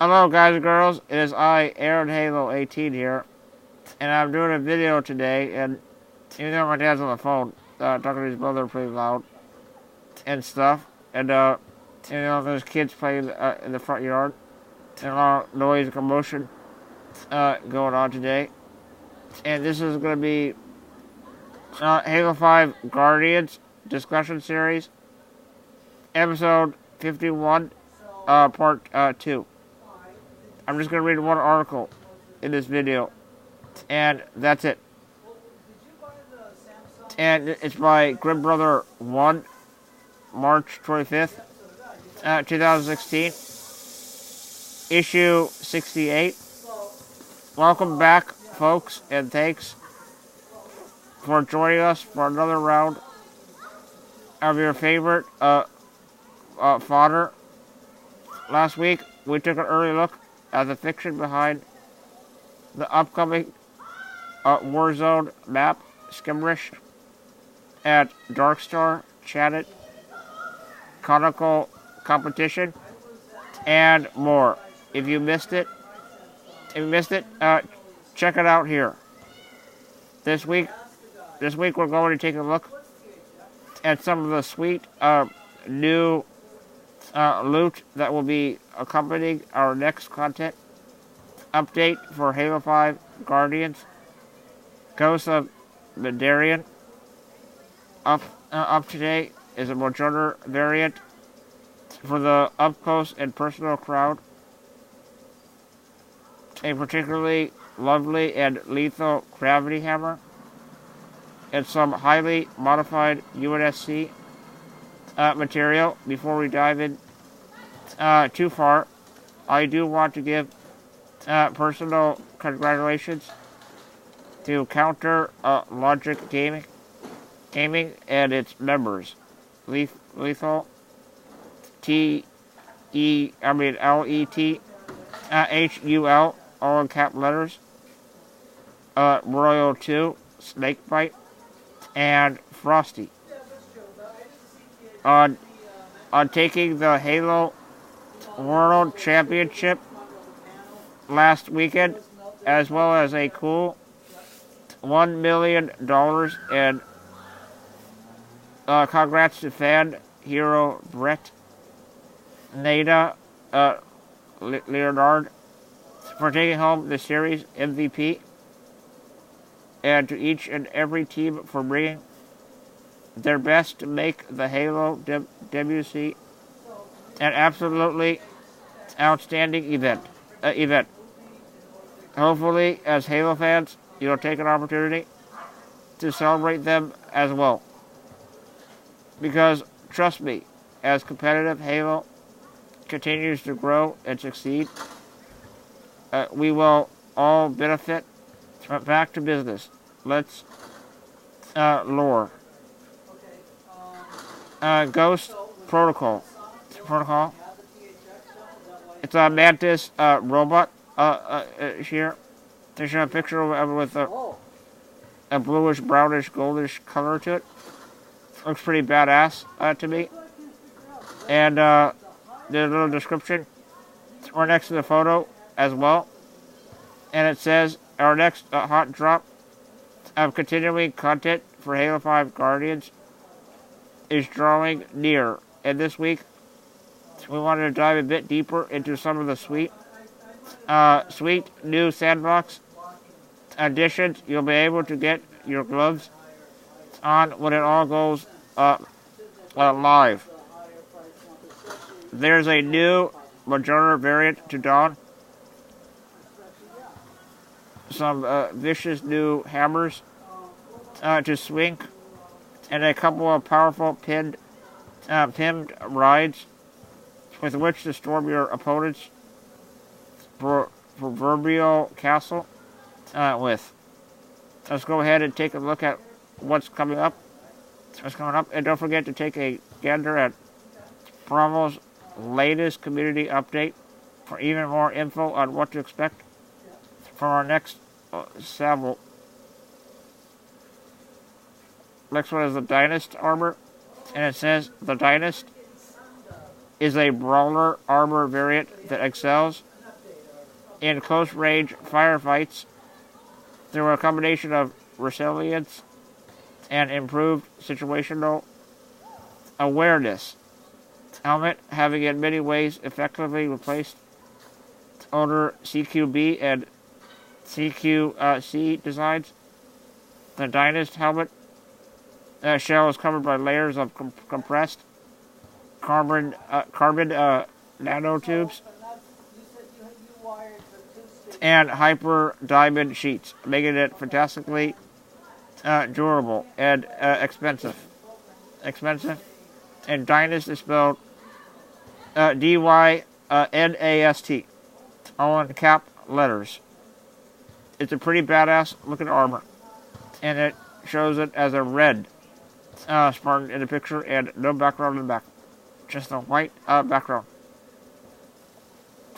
Hello guys and girls, it is I, Aaron Halo 18 here, and I'm doing a video today, and even though my dad's on the phone, talking to his brother pretty loud, and stuff, and there's kids playing in the front yard, and a lot of noise and commotion going on today, and this is going to be Halo 5 Guardians discussion series, episode 51, part 2. I'm just going to read one article in this video, and that's it. And it's by Grim Brother 1, March 25th, 2016, issue 68. Welcome back, folks, and thanks for joining us for another round of your favorite fodder. Last week, we took an early look at the fiction behind the upcoming Warzone map, Skirmish, at Darkstar, Chatted, Conical Competition, and more. If you missed it, check it out here. This week we're going to take a look at some of the sweet new loot that will be accompanying our next content update for Halo 5 Guardians. Ghost of Medarian. Up today is a Mojoner variant for the up-close and personal crowd. A particularly lovely and lethal gravity hammer, and some highly modified UNSC material. Before we dive in too far, I do want to give personal congratulations to Counter Logic Gaming and its members, Lethal, LET, HUL, all in cap letters, Royal 2, Snakebite, and Frosty, on taking the Halo World Championship last weekend, as well as a cool $1 million, and congrats to fan hero Brett, Nada, Leonard for taking home the series MVP, and to each and every team for bringing their best to make the Halo WC an absolutely outstanding event. Hopefully, as Halo fans, you'll take an opportunity to celebrate them as well. Because, trust me, as competitive Halo continues to grow and succeed, we will all benefit. Back to business. Let's lore. Ghost Protocol. It's a Mantis robot here. They show a picture of it with a bluish, brownish, goldish color to it. Looks pretty badass to me. And there's a little description right next to the photo as well. And it says, our next hot drop of continuing content for Halo 5 Guardians is drawing near. And this week, we wanted to dive a bit deeper into some of the sweet new sandbox additions. You'll be able to get your gloves on when it all goes live. There's a new Mojoner variant to Dawn. Some vicious new hammers to swing, and a couple of powerful pinned rides with which to storm your opponent's proverbial castle with. Let's go ahead and take a look at what's coming up. And don't forget to take a gander at Bravo's latest community update for even more info on what to expect from our next Savile. Next one is the Dynast armor, and it says the Dynast is a brawler armor variant that excels in close-range firefights through a combination of resilience and improved situational awareness. Helmet having in many ways effectively replaced older CQB and CQC designs. The Dynast helmet shell is covered by layers of compressed carbon nanotubes and hyper diamond sheets, making it fantastically durable and expensive. And Dynast is spelled DYNAST, all in cap letters. It's a pretty badass looking armor, and it shows it as a red Spartan in the picture and no background in the back, just a white background.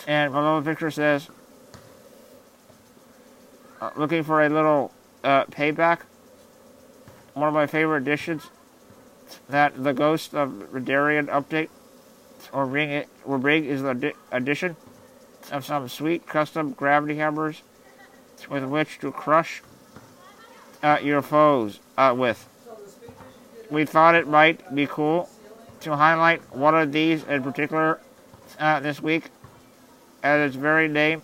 And below the picture says, looking for a little payback. One of my favorite additions that the Ghost of Redarian update will bring is the addition of some sweet custom gravity hammers with which to crush your foes with. We thought it might be cool to highlight one of these in particular this week, as its very name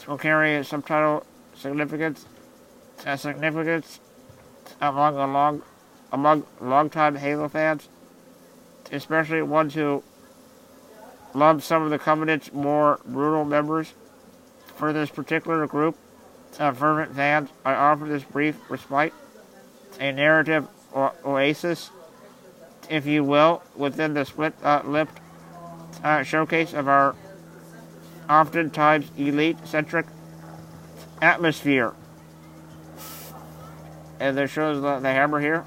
will carry a subtitle significance among longtime Halo fans, especially ones who love some of the Covenant's more brutal members. For this particular group of fervent fans, I offer this brief respite, a narrative oasis, if you will, within the split-lipped showcase of our oftentimes elite-centric atmosphere. And there shows the hammer here.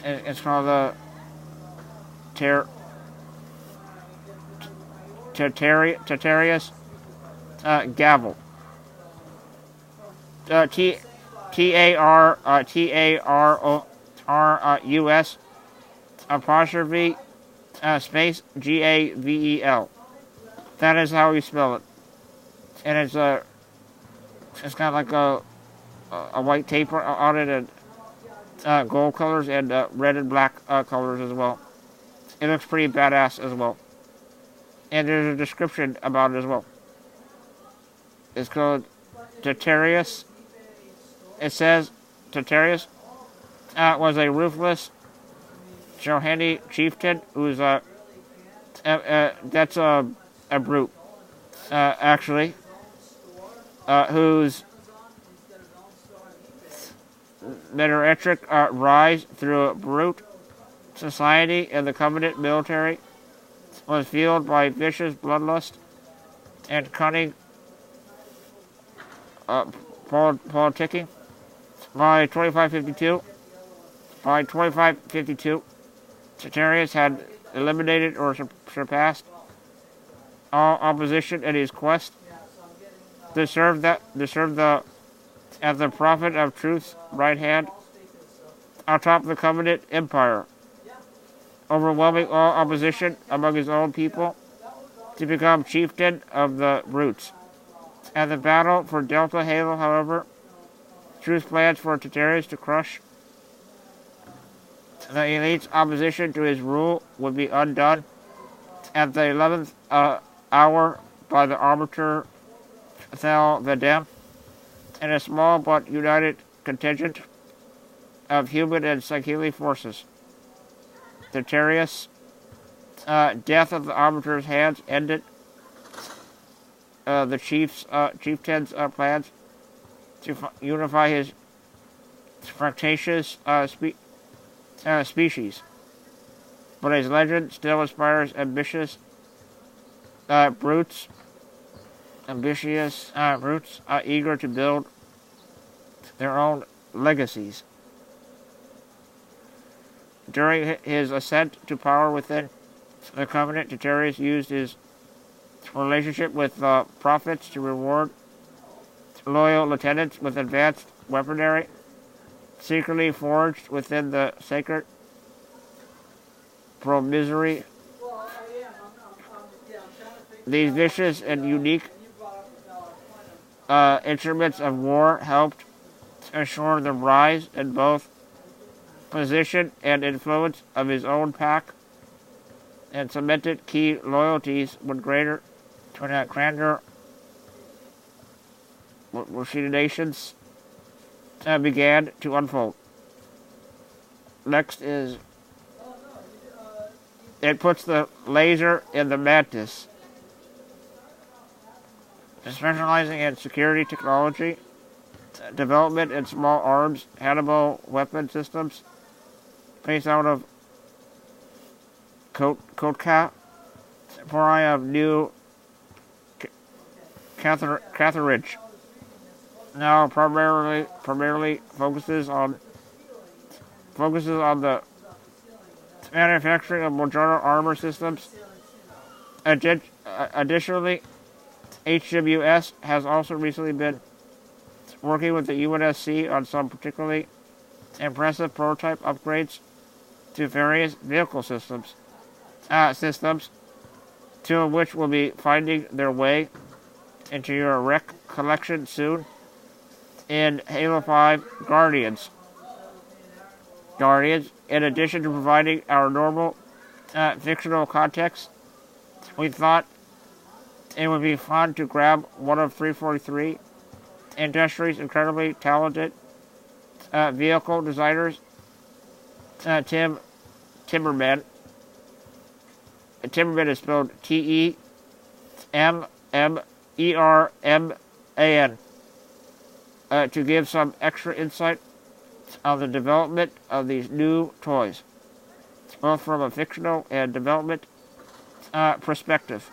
It's called the Tatarius gavel. TARUS apostrophe space GAVEL. That is how we spell it. And it's got like a white tape on it, and gold colors and red and black colors as well. It looks pretty badass as well. And there's a description about it as well. It's called Tatarius. It says Tatarius was a ruthless Shohani chieftain who's that's a brute, actually, whose meteoric rise through a brute society and the Covenant military was fueled by vicious bloodlust and cunning politicking. By 2552, Satarius had eliminated or surpassed all opposition in his quest to serve as the prophet of truth's right hand atop the Covenant Empire, overwhelming all opposition among his own people to become chieftain of the Brutes. At the battle for Delta Halo, however, Truth's plans for Tatarius to crush the elite's opposition to his rule would be undone at the 11th hour by the Arbiter Thel Vedem and a small but united contingent of human and Psycheli forces. Tatarius' death of the Arbiter's hands ended the chieftain's plans to unify his fractious species. But his legend still inspires ambitious brutes eager to build their own legacies. During his ascent to power within the Covenant, Tatarius used his relationship with prophets to reward loyal lieutenants with advanced weaponry secretly forged within the sacred promissory These vicious and unique instruments of war helped ensure the rise in both position and influence of his own pack, and cemented key loyalties with greater grander machinations began to unfold. Next is, it puts the laser in the mantis, specializing in security technology, development in small arms, Hannibal weapon systems, based out of Kotka, supply of new Catherridge. Now primarily focuses on the manufacturing of modern armor systems. Additionally, HWS has also recently been working with the UNSC on some particularly impressive prototype upgrades to various vehicle systems, two of which will be finding their way into your rec collection soon in Halo 5 Guardians. In addition to providing our normal fictional context, we thought it would be fun to grab one of 343 Industries' incredibly talented vehicle designers, Tim Timmerman. Timmerman is spelled Temmerman, to give some extra insight on the development of these new toys, both from a fictional and development perspective.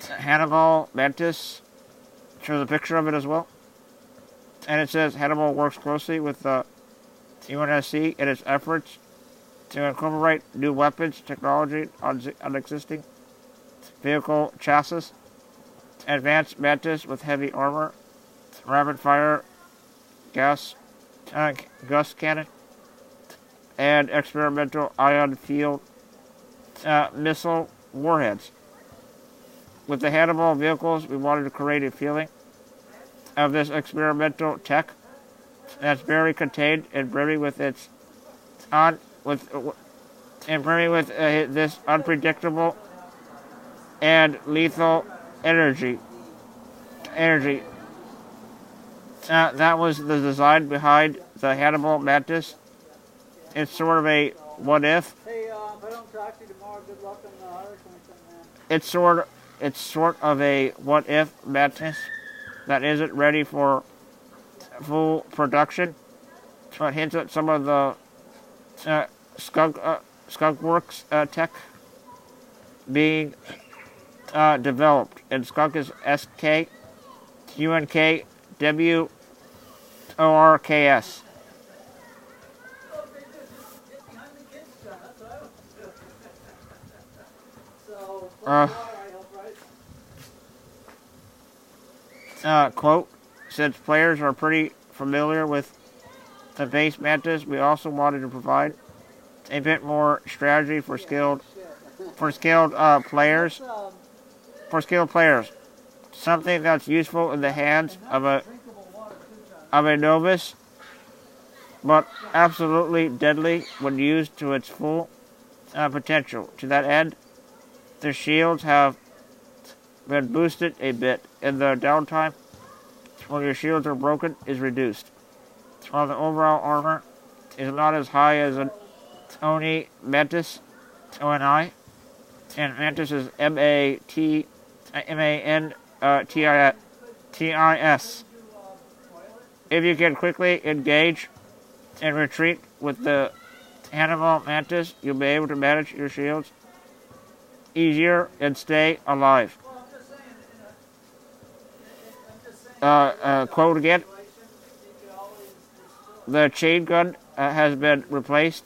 Hannibal Mantis, shows a picture of it as well. And it says Hannibal works closely with the UNSC in its efforts to incorporate new weapons technology on existing vehicle chassis, advanced Mantis with heavy armor, rapid-fire gust cannon, and experimental ion field missile warheads. With the Hannibal vehicles, we wanted to create a feeling of this experimental tech that's very contained and brimming with this unpredictable and lethal energy. That was the design behind the Hannibal Mantis. It's sort of a what if. Hey, if I don't talk to you tomorrow, good luck on the Hurricane, man. It's sort of a what-if Mantis that isn't ready for full production, so it hints at some of the Skunkworks tech being developed. And Skunk is SKUNKWORKS. Quote, since players are pretty familiar with the base Mantis, we also wanted to provide a bit more strategy for skilled players. Something that's useful in the hands of a novice, but absolutely deadly when used to its full potential. To that end, the shields have been boosted a bit, and the downtime when your shields are broken is reduced, while the overall armor is not as high as an Oni Mantis, ONI, and Mantis is MANTIS. If you can quickly engage and retreat with the Hannibal Mantis, you'll be able to manage your shields easier and stay alive. Quote again. The chain gun has been replaced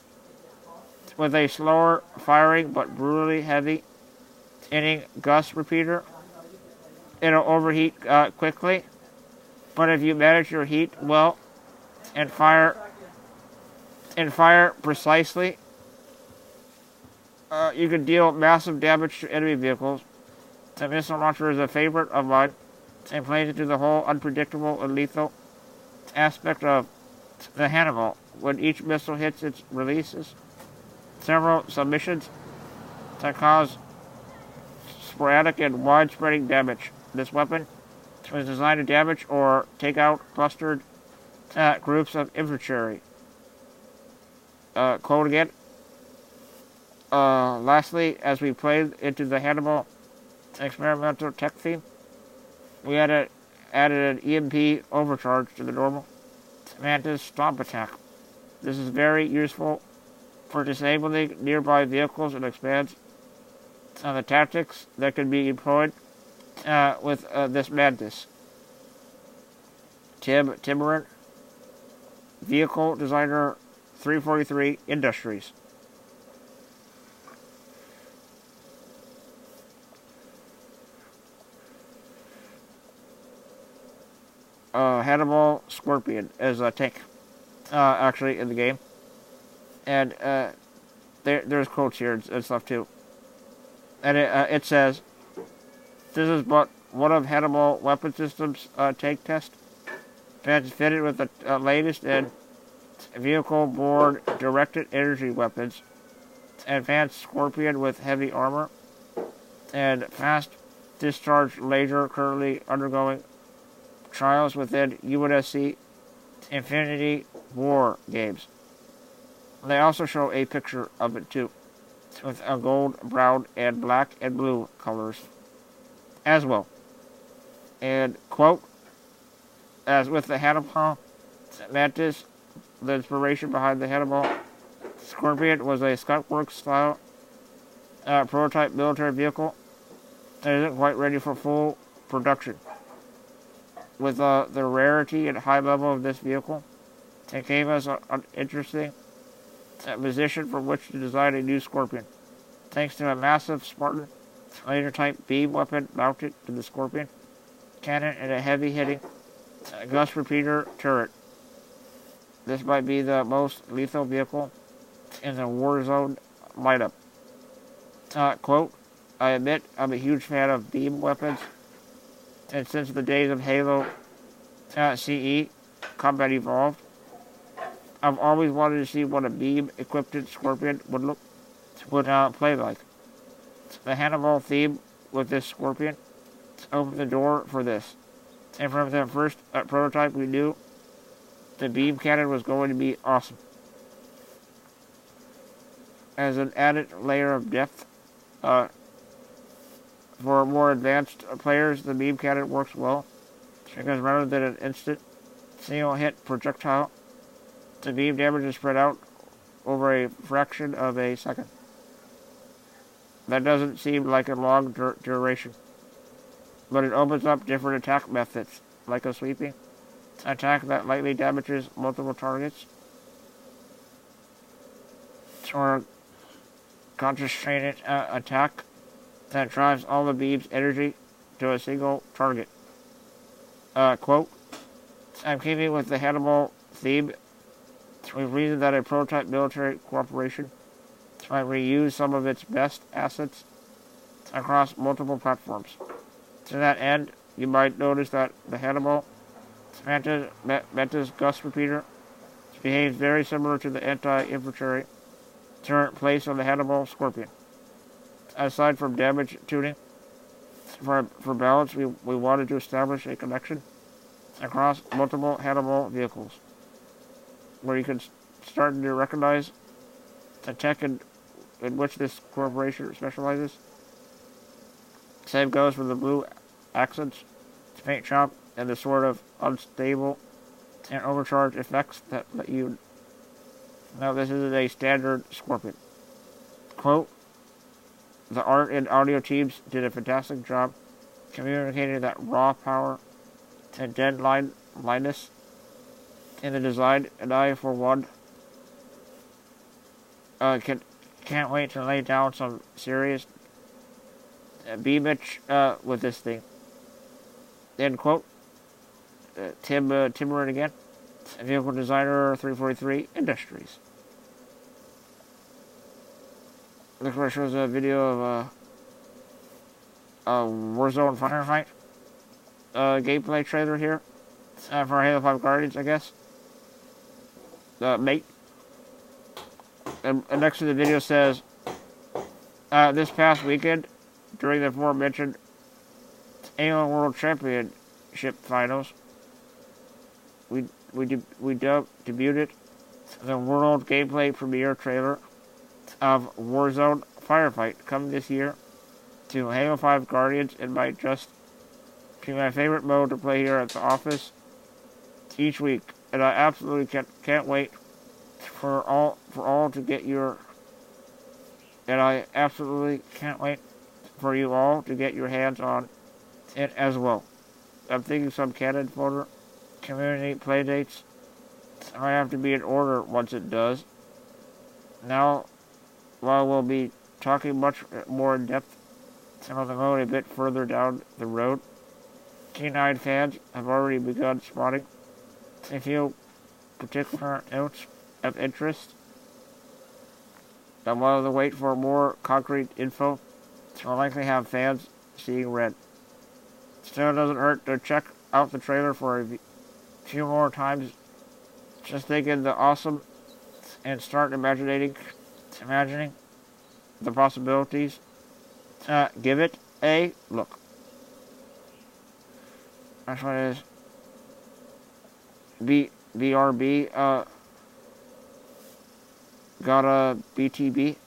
with a slower firing but brutally heavy hitting gust repeater. It'll overheat quickly, But if you manage your heat well and fire precisely, you can deal massive damage to enemy vehicles. The missile launcher is a favorite of mine and plays into the whole unpredictable and lethal aspect of the Hannibal. When each missile hits its releases, several submissions that cause sporadic and widespreading damage. This weapon was designed to damage or take out clustered groups of infantry. Quote again. Lastly, as we played into the Hannibal experimental tech theme, we added an EMP overcharge to the normal Mantis stomp attack. This is very useful for disabling nearby vehicles and expands the tactics that can be employed with this Mantis. Timmerin, Vehicle Designer 343 Industries. Hannibal Scorpion is a tank, actually, in the game. And there's quotes here and stuff, too. And it says, this is but one of Hannibal weapon systems tank test. It's fitted with the latest in vehicle-borne directed energy weapons. Advanced Scorpion with heavy armor. And fast discharge laser currently undergoing trials within UNSC Infinity War games. They also show a picture of it too, with a gold, brown, and black and blue colors as well. And quote, as with the Hannibal Mantis, the inspiration behind the Hannibal Scorpion was a Skunkworks style prototype military vehicle that isn't quite ready for full production. With the rarity and high level of this vehicle, it gave us an interesting position from which to design a new Scorpion. Thanks to a massive Spartan laser-type beam weapon mounted to the Scorpion cannon and a heavy-hitting gust repeater turret. This might be the most lethal vehicle in the Warzone lineup. Quote, I admit I'm a huge fan of beam weapons, and since the days of Halo CE, Combat Evolved, I've always wanted to see what a beam-equipped Scorpion would play like. The Hannibal theme with this Scorpion opened the door for this. And from the first prototype we knew the beam cannon was going to be awesome. As an added layer of depth, for more advanced players, the beam cannon works well, because rather than an instant single-hit projectile, the beam damage is spread out over a fraction of a second. That doesn't seem like a long duration, but it opens up different attack methods, like a sweeping attack that lightly damages multiple targets, or a concentrated attack that drives all the beam's energy to a single target. Quote, I'm keeping with the Hannibal theme. We've reasoned that a prototype military corporation might reuse some of its best assets across multiple platforms. To that end, you might notice that the Hannibal Mantis gust repeater behaves very similar to the anti-infantry turret placed on the Hannibal Scorpion. Aside from damage tuning, for balance, we wanted to establish a connection across multiple Hannibal vehicles, where you can start to recognize the tech in which this corporation specializes. Same goes for the blue accents, paint job, and the sort of unstable and overcharged effects that let you know this isn't a standard Scorpion. Quote, the art and audio teams did a fantastic job communicating that raw power and deadlineness in the design, and I, for one, can't wait to lay down some serious beamage with this thing. End quote. Timber again. Vehicle Designer 343 Industries. This one shows a video of a Warzone firefight gameplay trailer here for Halo 5 Guardians, I guess. Mate. And next to the video says, this past weekend, during the aforementioned Halo World Championship Finals, we debuted the world gameplay premiere trailer of Warzone Firefight coming this year to Halo 5 Guardians. It might just be my favorite mode to play here at the office each week, and I absolutely can't wait for all to get your. And I absolutely can't wait for you all to get your hands on it as well. I'm thinking some cannon fodder community playdates might have to be in order once it does. Now, while we'll be talking much more in depth about the mode a bit further down the road, K9 fans have already begun spotting a few particular notes of interest. And while the wait for more concrete info will likely have fans seeing red. Still, it doesn't hurt to check out the trailer for a few more times. Just thinking the awesome and start imagining the possibilities. Give it a look. Next one is BRB got a BTB.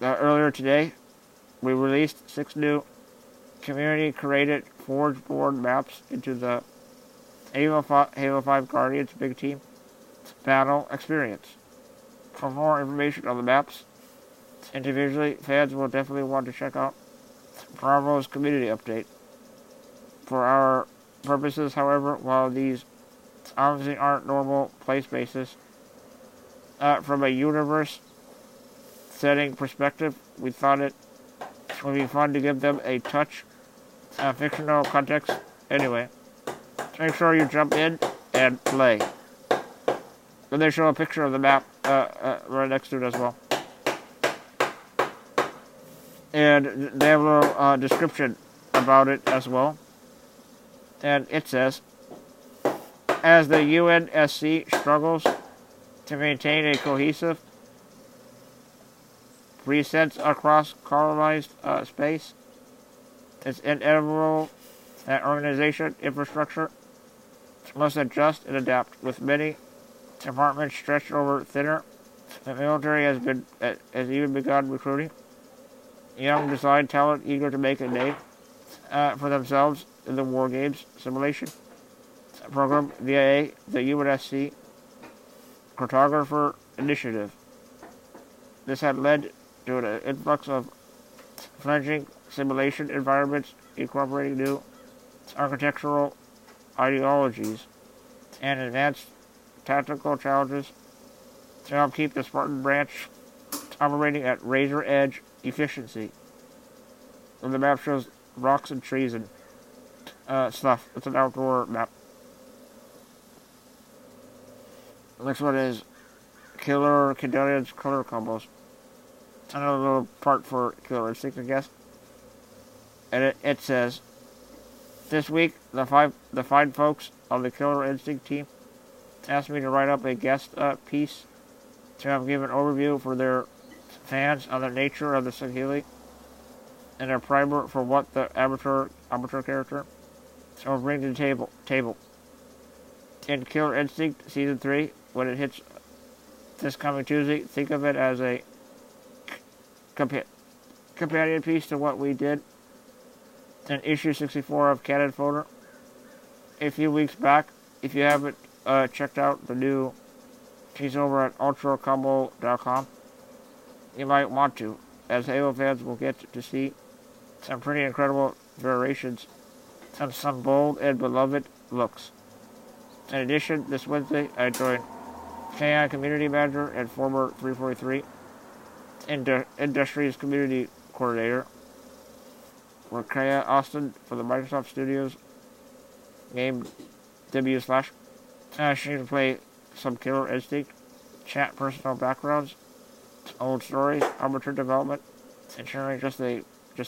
Earlier today, we released 6 new community-created Forge board maps into the Halo 5 Guardians Big Team Battle Experience. For more information on the maps, individually, fans will definitely want to check out Bravo's community update. For our purposes, however, while these obviously aren't normal play spaces, from a universe setting perspective, we thought it would be fun to give them a touch fictional context anyway. So make sure you jump in and play. And they show a picture of the map right next to it as well. And they have a little description about it as well. And it says, as the UNSC struggles to maintain a cohesive presence across colonized space, it's inevitable that organization infrastructure must adjust and adapt. With many departments stretched over thinner, the military has even begun recruiting young design talent eager to make a name for themselves in the War Games simulation program via the UNSC Cartographer Initiative. This had led to an influx of fledgling simulation environments incorporating new architectural ideologies and advanced tactical challenges to help keep the Spartan branch operating at razor edge efficiency. And the map shows rocks and trees and stuff. It's an outdoor map. The next one is Killer Cadillion's color combos. Another little part for Killer Instinct, I guess. And it says, this week, the fine folks on the Killer Instinct team asked me to write up a guest piece to have given an overview for their fans on the nature of the Saheeli and a primer for what the amateur character will bring to the table. In Killer Instinct Season 3, when it hits this coming Tuesday, think of it as a companion piece to what we did in issue 64 of Cannon Fodder a few weeks back. If you haven't checked out the new piece over at ultracombo.com, you might want to, as Halo fans will get to see some pretty incredible variations and some bold and beloved looks. In addition, this Wednesday, I joined KI Community Manager and former 343 Industries Community Coordinator, where Kaya Austin for the Microsoft Studios game W slash. She can play some Killer Instinct, chat personal backgrounds, old stories, armature development, and generally just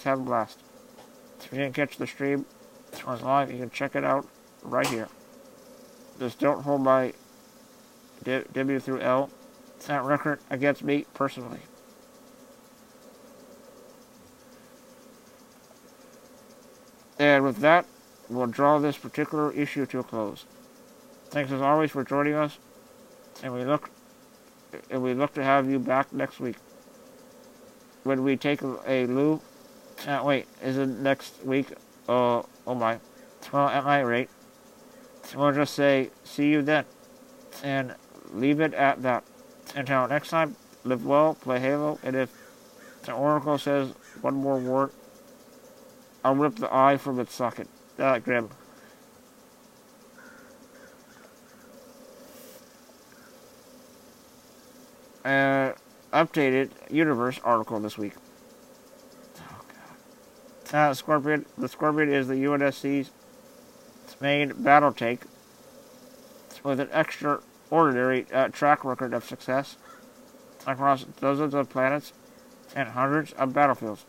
have a blast. If you didn't catch the stream, it was live, you can check it out right here. Just don't hold my W through L. It's not record against me personally. And with that, we'll draw this particular issue to a close. Thanks as always for joining us, and we look to have you back next week when we take a loo. Wait, is it next week? Oh my. Well, at my rate, we'll just say see you then, and leave it at that. Until next time, live well, play Halo, and if the Oracle says one more word, I'll rip the eye from its socket. Grim. Updated universe article this week. Oh god. Scorpion. The Scorpion is the UNSC's main battle tank with an extraordinary track record of success across dozens of planets and hundreds of battlefields.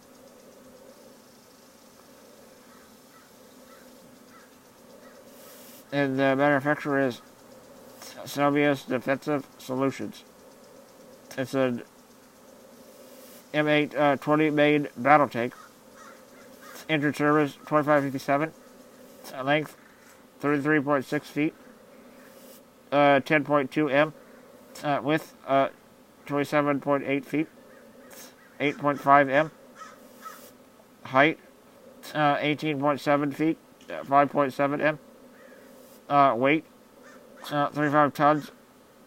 And the manufacturer is Soviet Defensive Solutions. It's an M8 20 main battle tank. Entered service 2557. Length 33.6 feet. 10.2 m. Width 27.8 feet. 8.5 m. Height 18.7 feet. 5.7 m. Weight 35 tons.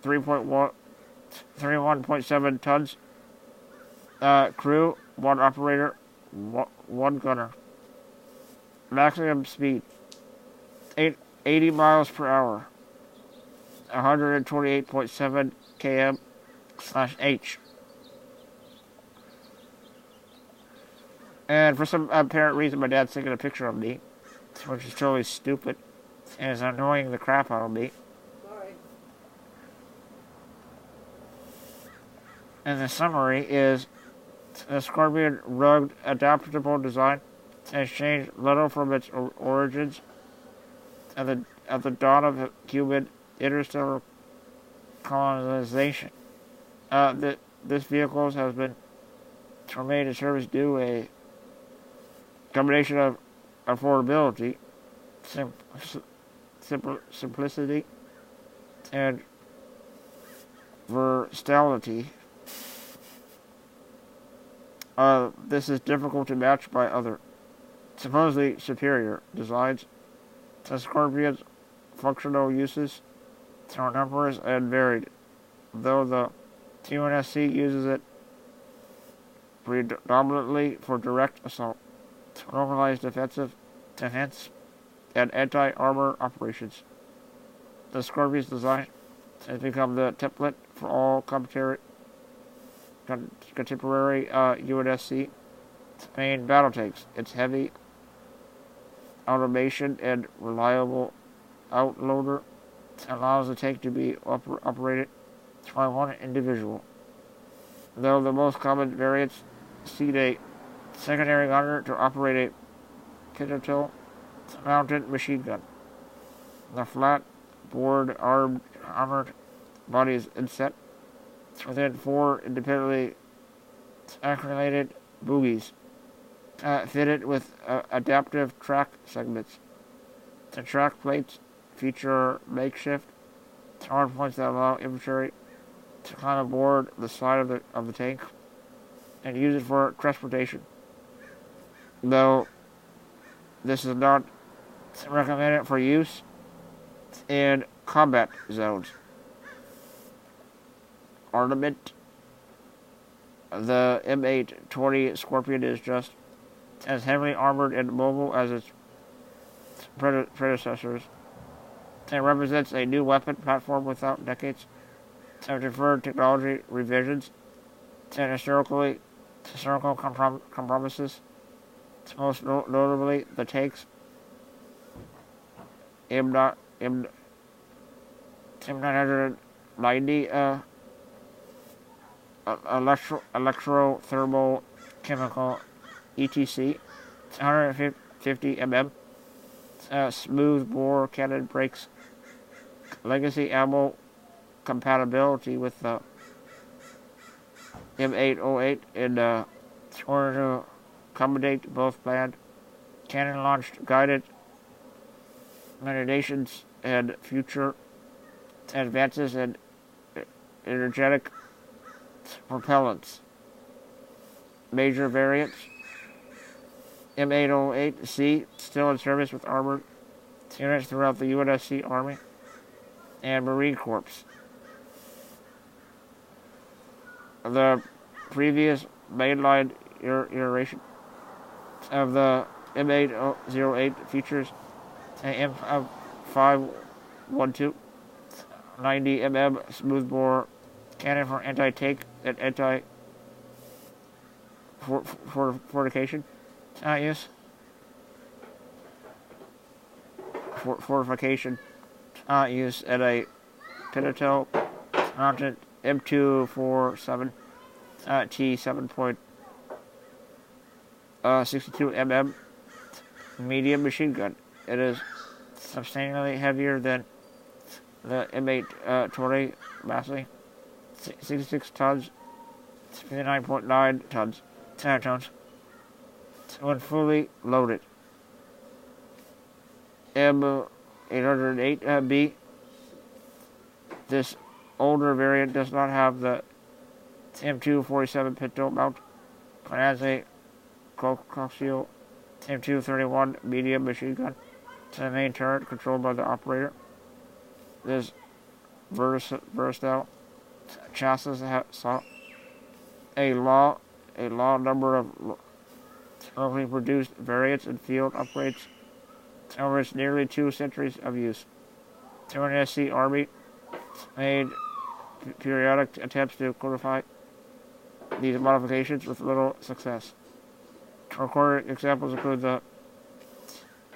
31.7 tons. Crew, 1 operator, 1 gunner. Maximum speed 80 miles per hour. 128.7 km/h. And for some apparent reason, my dad's taking a picture of me, which is totally stupid and is annoying the crap out of me. And the summary is the Scorpion rugged, adaptable design has changed little from its origins at the dawn of human interstellar colonization. This vehicle has been remained in service due to a combination of affordability, simplicity, and versatility. This is difficult to match by other, supposedly superior designs. The Scorpion's functional uses are numerous and varied, though the UNSC uses it predominantly for direct assault, localized defense, and anti-armor operations. The Scorpion's design has become the template for all contemporary UNSC main battle tanks. Its heavy automation and reliable outloader allows the tank to be operated by one individual, though the most common variants see a secondary gunner to operate a pivotal mounted machine gun. The flat board armored body is inset within 4 independently accumulated bogies, fitted with adaptive track segments. The track plates feature makeshift hard points that allow infantry to climb aboard the side of the tank and use it for transportation. Though this is not recommended for use in combat zones. Armament. The M820 Scorpion is just as heavily armored and mobile as its predecessors. It represents a new weapon platform without decades of deferred technology revisions and historical compromises. Most notably, the tank's M990 electrothermal chemical ETC, 150 mm smooth bore cannon brakes, legacy ammo compatibility with the M808 in order to accommodate both planned cannon launched guided meditations and future advances in energetic propellants. Major variants: M808C, still in service with armored units throughout the UNSC Army and Marine Corps. The previous mainline iteration of the M808 features an M512 90 mm smoothbore cannon for anti-tank and anti-fortification use. Fortification use at a Pinatel mounted M247 T7.62 mm medium machine gun. It is substantially heavier than the M820 massively 66 tons, 59.9 tons, when fully loaded. M808B. This older variant does not have the M247 pistol mount, but has a coaxial M231 medium machine gun to the main turret controlled by the operator. This versatile chassis saw a law number of locally produced variants and field upgrades over its nearly 2 centuries of use. The UNSC Army made periodic attempts to codify these modifications with little success. Recorded examples include the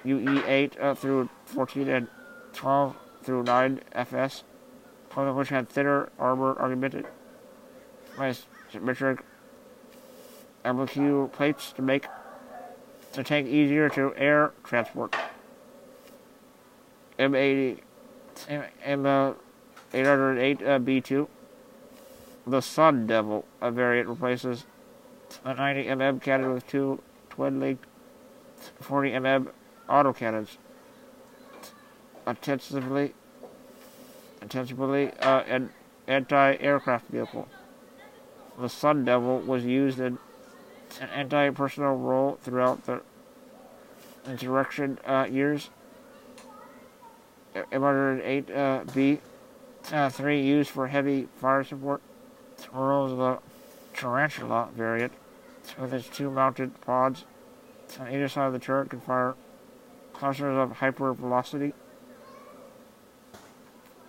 UE8 through 14 and 12 through 9 FS, both of which had thinner armor augmented by symmetric MQ plates to make the tank easier to air transport. M808B2. The Sun Devil, a variant, replaces a 90 mm cannon with 2 twin-linked 40 mm autocannons. Intensively an anti-aircraft vehicle. The Sun Devil was used in an anti-personnel role throughout the insurrection years. M108B 3 used for heavy fire support. Roles the Tarantula variant with its 2 mounted pods on either side of the turret can fire clusters of hypervelocity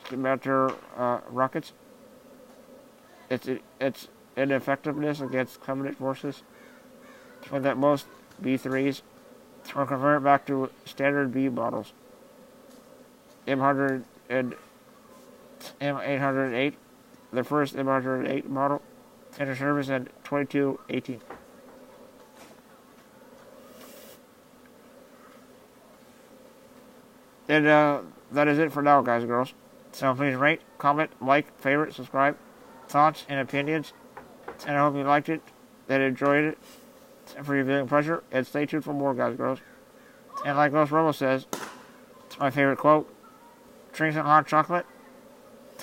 Spectator rockets. Its ineffectiveness against Covenant forces meant that most B3s were converted back to standard B models. M100 and M808, the first M108 model, entered service in 2218. And that is it for now, guys and girls. So please rate, comment, like, favorite, subscribe, thoughts and opinions. And I hope you liked it, and enjoyed it, and for your viewing pleasure. And stay tuned for more, guys and girls. And like Ghost Robo says, it's my favorite quote: drink some hot chocolate,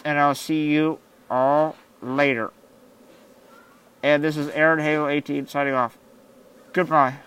and I'll see you all later. And this is Aaron Halo 18 signing off. Goodbye.